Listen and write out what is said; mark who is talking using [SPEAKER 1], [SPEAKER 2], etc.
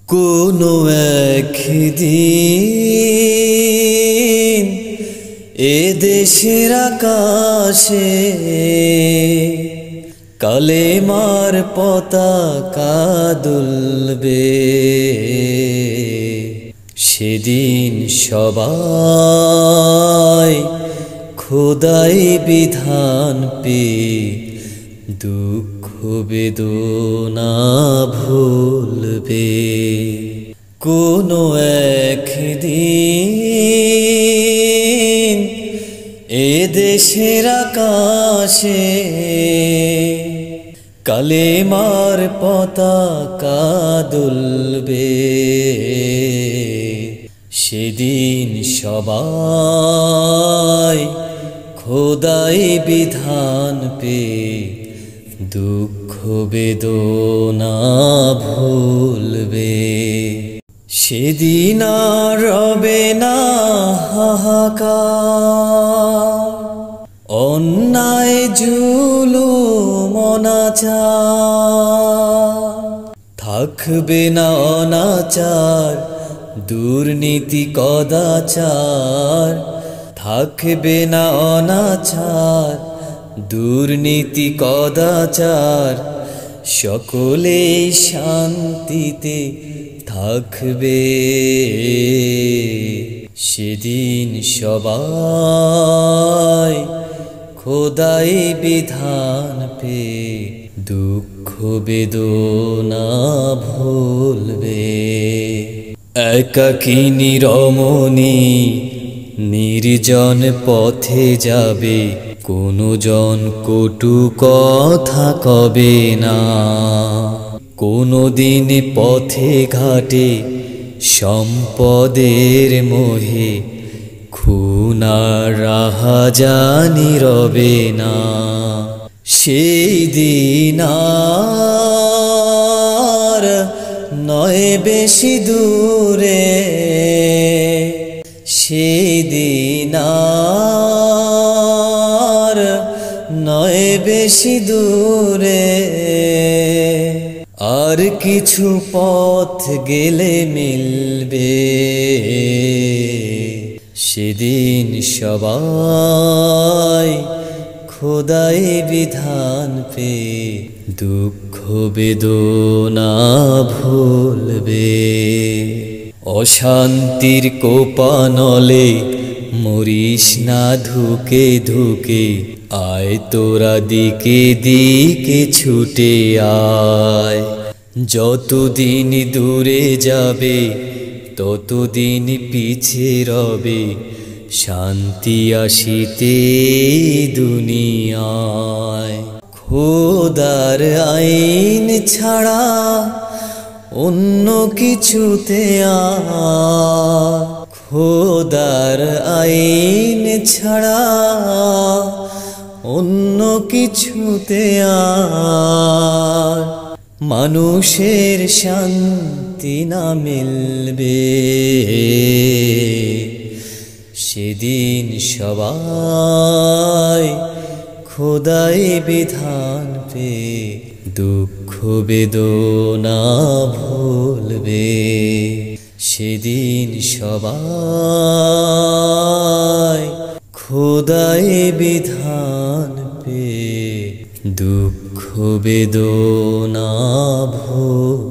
[SPEAKER 1] কোনো একদিন এ দেশের আকাশে কালেমার পতাকা দুলবে। সেদিন সবাই খোদাই বিধান পেয়ে দুঃখ বেদনা ভুলবে। কোনো একদিন এ দেশের আকাশে কালেমার পতাকা দুলবে। সেদিন সবাই খোদাই বিধান পেয়ে দুঃখ বেদনা ভুলবে। সেদিন আর রবে না হাহাকার, অন্যায় জুলুম অনাচার, থাকবে না অনাচার দুর্নীতি কদাচার, থাকবে না অনাচার দুর্নীতি কদাচার, সকলেই শান্তিতে থাকবে। সেদিন সবাই খোদাই বিধান পেয়ে দুঃখ বেদনা ভুলবে। একাকিনী রমণী নির্জন পথে যাবে, কোনো জন কটু কথা কবে না। কোনো দিন পথে ঘাটে সম্পদের মোহে খুন আর রাহাজানি রবে না। সেই দিন আর নয় বেশি দূরে, সেই দিন আর নয় বেশি দূরে। আর কিছু পথ গেলে মিলবে। সেদিন সবাই খোদাই বিধান পেয়ে দুঃখ বেদনা ভুলবে। অশান্তির কোপানলে মরিস না ধুকে ধুকে, আয় তোরা দিকে দিকে ছুটে আয়। যতদিন দূরে যাবে ততদিন পিছে রবে শান্তি আসিতে দুনিয়ায়। খোদার আইন ছাড়া অন্য কিছুতে খোদার আইন ছাড়া অন্য কিছুতে মানুষের শান্তি না মিলবে। সেদিন সবাই খোদাই বিধান পেয়ে দুঃখ বেদনা ভুলবে। সেদিন সবাই খোদাই বিধান পেয়ে দুঃখ বেদনা ভুলবে।